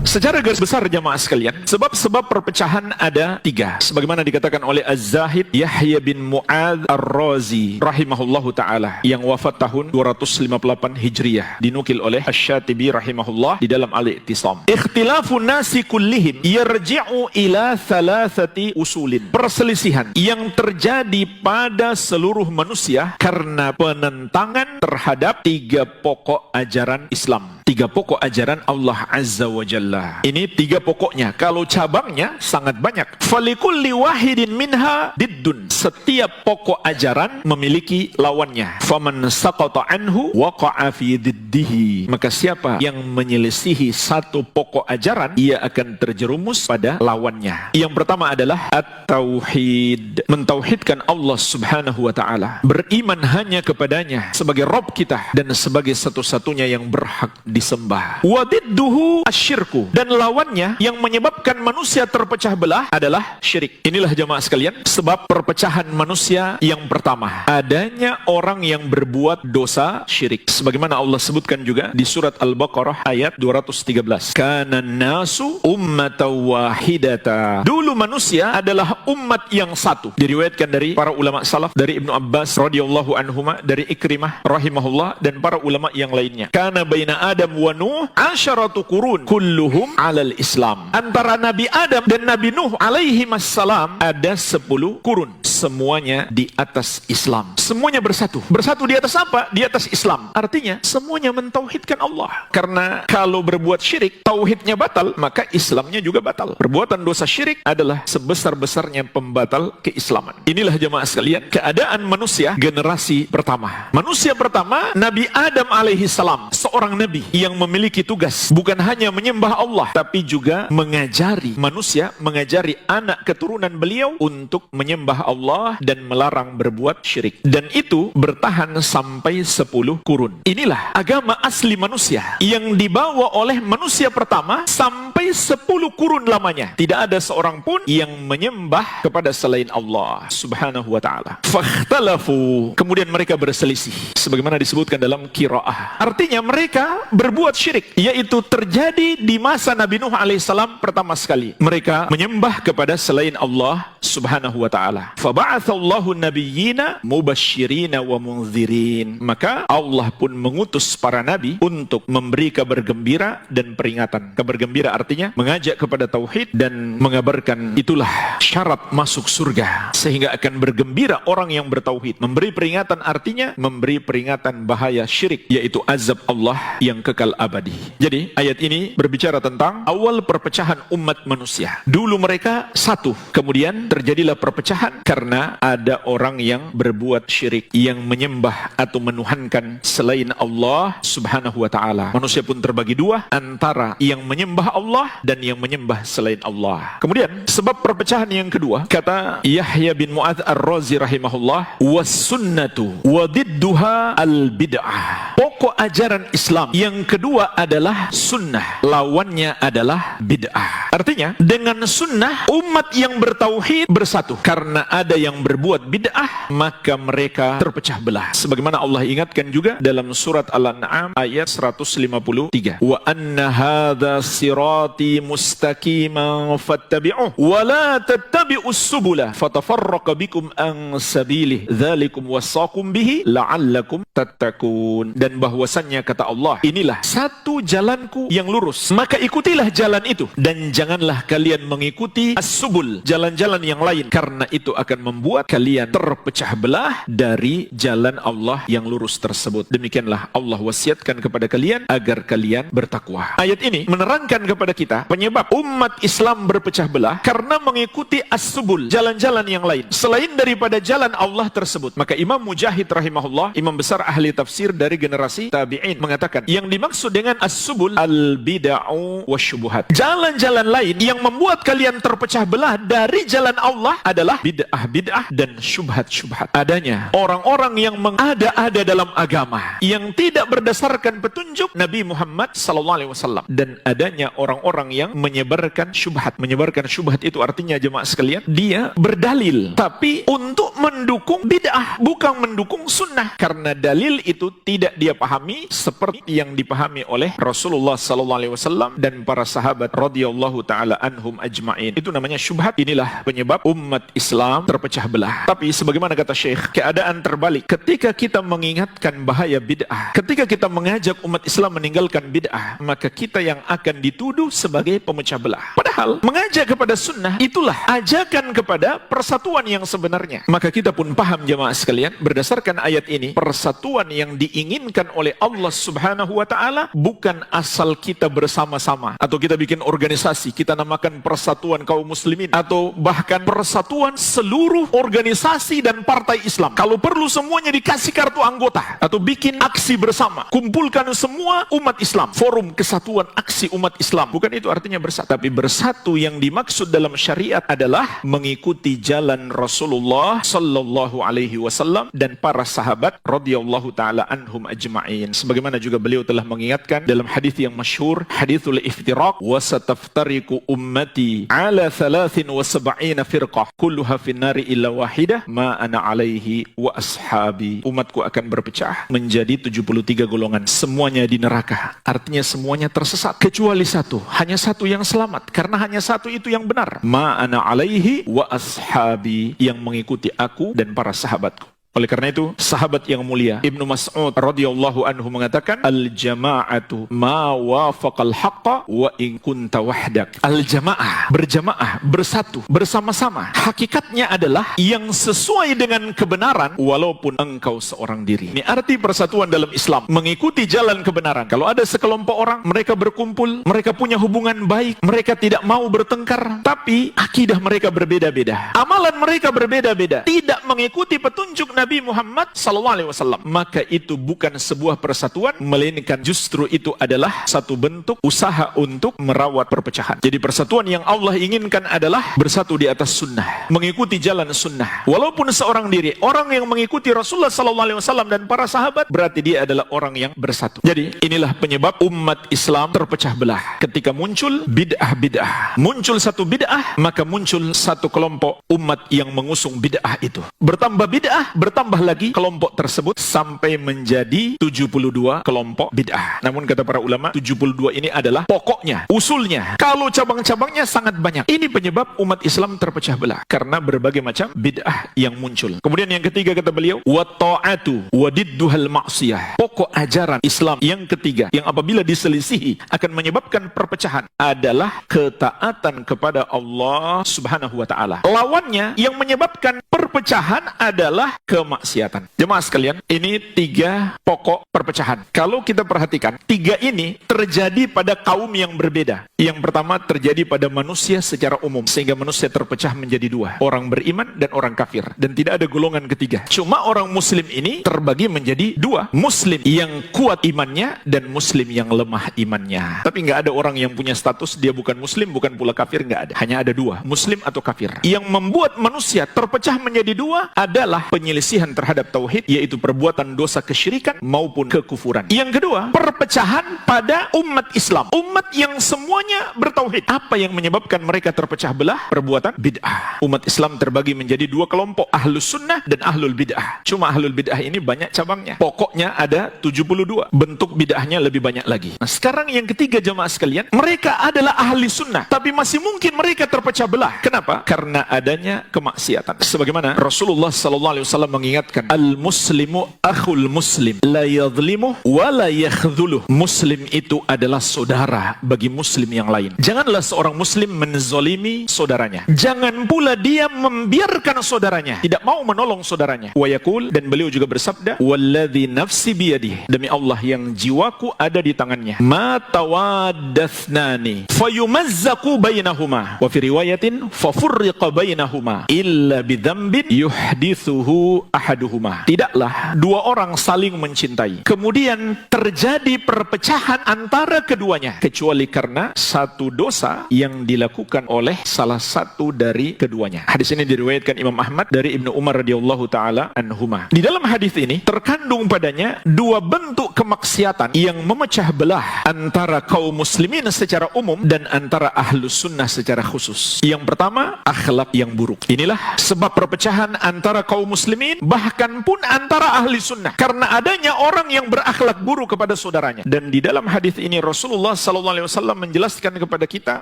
Secara garis besar jamaah sekalian, sebab-sebab perpecahan ada 3. Sebagaimana dikatakan oleh Az-Zahid Yahya bin Mu'adz Ar-Razi rahimahullahu ta'ala, yang wafat tahun 258 Hijriyah. Dinukil oleh Asy-Syatibi rahimahullah di dalam Al-I'tisam. Ikhtilafun nasi kullihim yarji'u ila 3 usulin. Perselisihan yang terjadi pada seluruh manusia karena penentangan terhadap 3 pokok ajaran Islam. 3 pokok ajaran Allah Azza wa Jalla. Ini 3 pokoknya. Kalau cabangnya sangat banyak. Falikulli wahidin minha diddun. Setiap pokok ajaran memiliki lawannya. Faman saqata anhu waqa'a fi diddihi. Maka siapa yang menyelisihi satu pokok ajaran, ia akan terjerumus pada lawannya. Yang pertama adalah at-tauhid. Mentauhidkan Allah Subhanahu wa ta'ala. Beriman hanya kepadanya sebagai Rabb kita dan sebagai satu-satunya yang berhak disembah. Wadidduhu asyirku. Dan lawannya yang menyebabkan manusia terpecah belah adalah syirik. Inilah jamaah sekalian sebab perpecahan manusia yang pertama. Adanya orang yang berbuat dosa syirik. Sebagaimana Allah sebutkan juga di surat Al-Baqarah ayat 213. Kana nasu ummatan wahidata. Dulu manusia adalah umat yang satu. Diriwayatkan dari para ulama salaf, dari Ibnu Abbas radhiyallahu anhuma, dari Ikrimah rahimahullah, dan para ulama yang lainnya. Kana baina Adam wa Nuh 'asharatu qurun kulluhum 'alal Islam. Antara Nabi Adam dan Nabi Nuh alaihi wassalam ada 10 kurun. Semuanya di atas Islam. Semuanya bersatu. Bersatu di atas apa? Di atas Islam. Artinya semuanya mentauhidkan Allah. Karena kalau berbuat syirik, tauhidnya batal, maka Islamnya juga batal. Perbuatan dosa syirik adalah sebesar-besarnya pembatal keislaman. Inilah jemaah sekalian keadaan manusia generasi pertama. Manusia pertama Nabi Adam alaihi salam, seorang nabi yang memiliki tugas bukan hanya menyembah Allah, tapi juga mengajari manusia, mengajari anak keturunan beliau untuk menyembah Allah dan melarang berbuat syirik. Dan itu bertahan sampai 10 kurun. Inilah agama asli manusia yang dibawa oleh manusia pertama sampai 10 kurun lamanya. Tidak ada seorang pun yang menyembah kepada selain Allah Subhanahu wa ta'ala. Fakhtalafu. Kemudian mereka berselisih. Sebagaimana disebutkan dalam qiraah. Artinya mereka berbuat syirik, yaitu terjadi di masa Nabi Nuh alaihissalam pertama sekali. Mereka menyembah kepada selain Allah Subhanahu wa ta'ala. Faba'athallahu nabiyyina mubasyirina wa munzirin. Maka Allah pun mengutus para nabi untuk memberi kabar gembira dan peringatan. Kabar gembira artinya mengajak kepada tauhid dan mengabarkan itulah syarat masuk surga, sehingga akan bergembira orang yang bertauhid. Memberi peringatan artinya memberi peringatan bahaya syirik, yaitu azab Allah yang kekal abadi. Jadi ayat ini berbicara tentang awal perpecahan umat manusia. Dulu mereka satu, kemudian terjadilah perpecahan karena ada orang yang berbuat syirik, yang menyembah atau menuhankan selain Allah Subhanahu wa ta'ala. Manusia pun terbagi 2, antara yang menyembah Allah dan yang menyembah selain Allah. Kemudian sebab perpecahan yang kedua, kata Yahya bin Mu'adz Ar-Razi rahimahullah, was sunnatu wa didduha al bid'ah. Pokok ajaran Islam yang kedua adalah sunnah, lawannya adalah bid'ah. Artinya dengan sunnah umat yang bertauhid bersatu. Karena ada yang berbuat bid'ah, maka mereka terpecah belah. Sebagaimana Allah ingatkan juga dalam surat Al-An'am ayat 153. Wa anna hadza sirati mustaqiman fattabi'uh wa la tattabi'us subula fatafarraqa bikum an sabilih dzalikum wasaqum bihi la'allakum tattaqun. Dan bahwasannya kata Allah, inilah satu jalanku yang lurus, maka ikutilah jalan itu dan janganlah kalian mengikuti as-subul, jalan-jalan yang lain, karena itu akan membuat kalian terpecah belah dari jalan Allah yang lurus tersebut. Demikianlah Allah wasiatkan kepada kalian agar kalian bertakwa. Ayat ini menerangkan kepada kita penyebab umat Islam berpecah belah karena mengikuti as-subul, jalan-jalan yang lain selain daripada jalan Allah tersebut. Maka Imam Mujahid rahimahullah, imam besar ahli tafsir dari generasi tabi'in, mengatakan yang dimaksud dengan as-subul al-bid'u wasyubuhat, jalan-jalan lain yang membuat kalian terpecah belah dari jalan Allah adalah bid'ah-bid'ah dan syubhat-syubhat. Adanya orang-orang yang mengada-ada dalam agama yang tidak berdasarkan petunjuk Nabi Muhammad SAW, dan adanya orang-orang yang menyebarkan syubhat. Menyebarkan syubhat itu artinya jemaah sekalian, dia berdalil tapi untuk mendukung bid'ah, bukan mendukung sunnah, karena dalil itu tidak dia pahami seperti yang dipahami oleh Rasulullah SAW dan para sahabat radhiyallahu taala anhum ajma'in. Itu namanya syubhat. Inilah penyebab umat Islam terpecah belah. Tapi sebagaimana kata Syekh, keadaan terbalik ketika kita mengingatkan bahaya bid'ah, ketika kita mengajak umat Islam meninggalkan bid'ah, maka kita yang akan dituduh sebagai pemecah belah. Padahal mengajak kepada sunnah itulah ajakan kepada persatuan yang sebenarnya. Maka kita pun paham jemaah sekalian, berdasarkan ayat ini, persatuan yang diinginkan oleh Allah Subhanahu wa taala bukan asal kita bersama-sama atau kita bikin organisasi, kita namakan persatuan kaum muslimin atau bahkan persatuan seluruh organisasi dan partai Islam. Kalau perlu semuanya dikasih kartu anggota atau bikin aksi bersama, kumpulkan semua umat Islam, forum kesatuan aksi umat Islam. Bukan itu artinya bersatu, tapi bersatu yang dimaksud dalam syariat adalah mengikuti jalan Rasulullah sallallahu alaihi wasallam dan para sahabat radhiyallahu taala anhum ajma'in. Sebagaimana juga beliau telah mengingatkan dalam hadis yang masyhur, haditsul iftiraq, wa sataftariqu ummati ala 73 firqah kulluha finnari illa wahidah ma ana alaihi wa ashabi. Umatku akan berpecah menjadi 73 golongan, semuanya di neraka. Artinya semuanya tersesat kecuali satu, hanya satu yang selamat, karena hanya satu itu yang benar. Ma ana alaihi wa ashabi, yang mengikuti aku dan para sahabatku. Oleh karena itu, sahabat yang mulia Ibnu Mas'ud radhiyallahu anhu mengatakan, al-jama'atu ma wafaqal haqqa wa in kunta wahdak. Al-jamaah, berjamaah, bersatu, bersama-sama, hakikatnya adalah yang sesuai dengan kebenaran walaupun engkau seorang diri. Ini arti persatuan dalam Islam, mengikuti jalan kebenaran. Kalau ada sekelompok orang, mereka berkumpul, mereka punya hubungan baik, mereka tidak mau bertengkar, tapi akidah mereka berbeda-beda, amalan mereka berbeda-beda, tidak mengikuti petunjuk Nabi Muhammad SAW, maka itu bukan sebuah persatuan, melainkan justru itu adalah satu bentuk usaha untuk merawat perpecahan. Jadi persatuan yang Allah inginkan adalah bersatu di atas sunnah, mengikuti jalan sunnah. Walaupun seorang diri, orang yang mengikuti Rasulullah SAW dan para sahabat, berarti dia adalah orang yang bersatu. Jadi inilah penyebab umat Islam terpecah belah. Ketika muncul bid'ah-bid'ah, muncul satu bid'ah, maka muncul satu kelompok umat yang mengusung bid'ah itu. Bertambah bid'ah, bertambah lagi kelompok tersebut sampai menjadi 72 kelompok bid'ah. Namun kata para ulama, 72 ini adalah pokoknya, usulnya. Kalau cabang-cabangnya sangat banyak. Ini penyebab umat Islam terpecah belah, karena berbagai macam bid'ah yang muncul. Kemudian yang ketiga kata beliau, wa ta'atu wa didduhal ma'siyah. Pokok ajaran Islam yang ketiga, yang apabila diselisihi akan menyebabkan perpecahan, adalah ketaatan kepada Allah Subhanahu wa ta'ala. Lawannya yang menyebabkan perpecahan adalah kemaksiatan. Jemaah sekalian, ini tiga pokok perpecahan. Kalau kita perhatikan, tiga ini terjadi pada kaum yang berbeda. Yang pertama terjadi pada manusia secara umum, sehingga manusia terpecah menjadi dua, orang beriman dan orang kafir, dan tidak ada golongan ketiga. Cuma orang muslim ini terbagi menjadi dua, muslim yang kuat imannya dan muslim yang lemah imannya. Tapi nggak ada orang yang punya status dia bukan muslim, bukan pula kafir, nggak ada. Hanya ada dua, muslim atau kafir. Yang membuat manusia terpecah menjadi dua adalah penyelisihan terhadap tauhid, yaitu perbuatan dosa kesyirikan maupun kekufuran. Yang kedua, perpecahan pada umat Islam, umat yang semuanya bertauhid. Apa yang menyebabkan mereka terpecah belah? Perbuatan bid'ah. Umat Islam terbagi menjadi dua kelompok, ahlus sunnah dan ahlul bid'ah. Cuma ahlul bid'ah ini banyak cabangnya, pokoknya ada 72, bentuk bid'ahnya lebih banyak lagi. Nah, sekarang yang ketiga jemaah sekalian, mereka adalah ahli sunnah, tapi masih mungkin mereka terpecah belah. Kenapa? Karena adanya kemaksiatan. Sebagaimana Rasulullah SAW mengingatkan, al-muslimu akhul muslim, la yadhlimuh wa la yakhdhuluh. Muslim itu adalah saudara bagi muslim yang lain. Janganlah seorang muslim menzolimi saudaranya. Jangan pula dia membiarkan saudaranya, tidak mau menolong saudaranya. Wa yaqul, dan beliau juga bersabda, walladzi nafsi biyadihi, demi Allah yang jiwaku ada di tangannya, ma tawaddathnani fayumazzaqu bainahuma, wa fi riwayatin fafurriqa bainahuma illa bidzambin yuhdithuhu ahaduhuma. Tidaklah dua orang saling mencintai kemudian terjadi perpecahan antara keduanya kecuali karena satu dosa yang dilakukan oleh salah satu dari keduanya. Hadis ini diriwayatkan Imam Ahmad dari Ibnu Umar radhiyallahu taala anhuma. Di dalam hadis ini terkandung padanya dua bentuk kemaksiatan yang memecah belah antara kaum muslimin secara umum dan antara ahlus sunnah secara khusus. Yang pertama, akhlak yang buruk. Inilah sebab perpecahan antara kaum muslimin muslimin, bahkan pun antara ahli sunnah, karena adanya orang yang berakhlak buruk kepada saudaranya. Dan di dalam hadis ini Rasulullah SAW menjelaskan kepada kita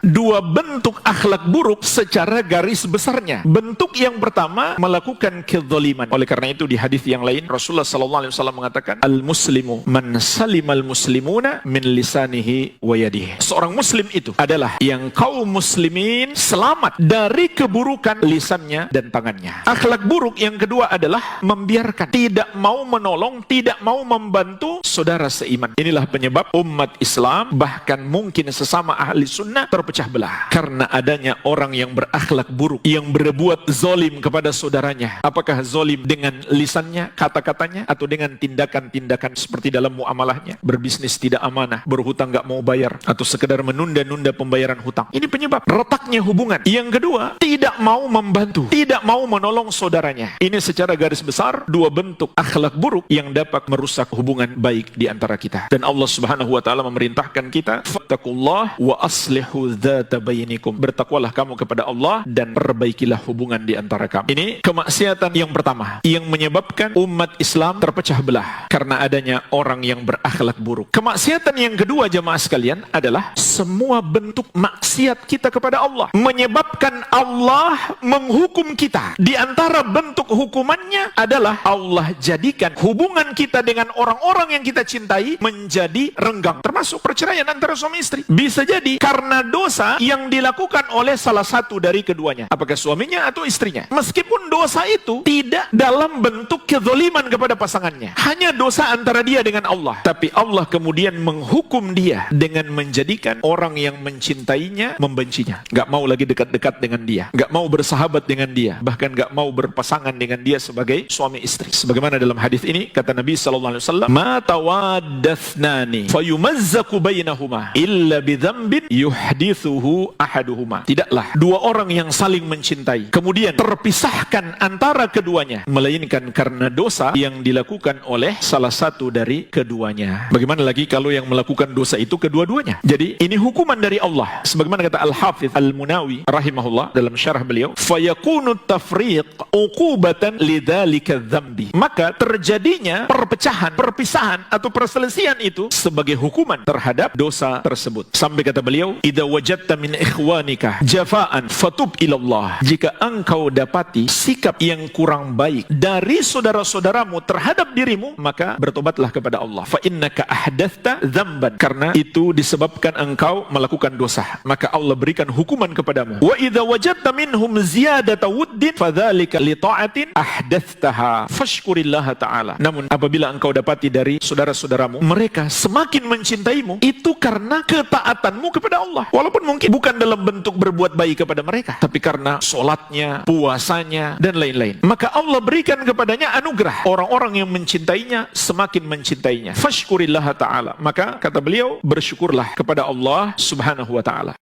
dua bentuk akhlak buruk secara garis besarnya. Bentuk yang pertama, melakukan kezaliman. Oleh karena itu di hadis yang lain Rasulullah SAW mengatakan, al-muslimu man salimal muslimuna min lisanihi wa yadihi. Seorang muslim itu adalah yang kaum muslimin selamat dari keburukan lisannya dan tangannya. Akhlak buruk yang kedua adalah membiarkan, tidak mau menolong, tidak mau membantu saudara seiman. Inilah penyebab umat Islam, bahkan mungkin sesama ahli sunnah, terpecah belah karena adanya orang yang berakhlak buruk, yang berbuat zalim kepada saudaranya. Apakah zalim dengan lisannya, kata-katanya, atau dengan tindakan-tindakan seperti dalam muamalahnya, berbisnis tidak amanah, berhutang gak mau bayar, atau sekedar menunda-nunda pembayaran hutang. Ini penyebab retaknya hubungan. Yang kedua, tidak mau membantu, tidak mau menolong saudaranya. Ini secara garis besar dua bentuk akhlak buruk yang dapat merusak hubungan baik di antara kita. Dan Allah Subhanahu wa taala memerintahkan kita, fattaqullah wa aslihu dzata bainikum. Bertakwalah kamu kepada Allah dan perbaikilah hubungan di antara kamu. Ini kemaksiatan yang pertama yang menyebabkan umat Islam terpecah belah karena adanya orang yang berakhlak buruk. Kemaksiatan yang kedua jamaah sekalian adalah semua bentuk maksiat kita kepada Allah, menyebabkan Allah menghukum kita. Di antara bentuk hukumannya adalah Allah jadikan hubungan kita dengan orang-orang yang kita cintai menjadi renggang, termasuk perceraian antara suami istri. Bisa jadi karena dosa yang dilakukan oleh salah satu dari keduanya, apakah suaminya atau istrinya. Meskipun dosa itu tidak dalam bentuk kezaliman kepada pasangannya, hanya dosa antara dia dengan Allah, tapi Allah kemudian menghukum dia dengan menjadikan orang yang mencintainya membencinya, gak mau lagi dekat-dekat dengan dia, gak mau bersahabat dengan dia, bahkan gak mau berpasangan dengan dia sebagai suami istri. Sebagaimana dalam hadis ini kata Nabi SAW, ma tawaddathnani fayumazzaku bainahuma illa bidzambin yuhdithuhu ahaduhuma. Tidaklah dua orang yang saling mencintai kemudian terpisahkan antara keduanya, melainkan karena dosa yang dilakukan oleh salah satu dari keduanya. Bagaimana lagi kalau yang melakukan dosa itu kedua-duanya? Jadi ini hukuman dari Allah. Sebagaimana kata Al-Hafidh Al-Munawi rahimahullah dalam syarah beliau, fayakunu tafriq uqubatan lidzalika dzambi. Maka terjadinya perpecahan, perpisahan atau perselisihan itu sebagai hukuman terhadap dosa tersebut. Sampai kata beliau, idza wajadta min ikhwanika jafaan fatub ilallah. Jika engkau dapati sikap yang kurang baik dari saudara-saudaramu terhadap dirimu, maka bertobatlah kepada Allah. Fa innaka ahdathta dzamban. Karena itu disebabkan engkau melakukan dosa, maka Allah berikan hukuman kepadamu. Wa idza wajadta minhum ziyadata wuddin fadzalika li ta'atin ahdathtaha fashkurillaha ta'ala. Namun apabila engkau dapati dari saudara-saudaramu mereka semakin mencintaimu, itu karena ketaatanmu kepada Allah. Walaupun mungkin bukan dalam bentuk berbuat baik kepada mereka, tapi karena sholatnya, puasanya, dan lain-lain, maka Allah berikan kepadanya anugerah. Orang-orang yang mencintainya semakin mencintainya. Fashkurillaha ta'ala. Maka kata beliau, bersyukurlah kepada Allah Subhanahu wa ta'ala.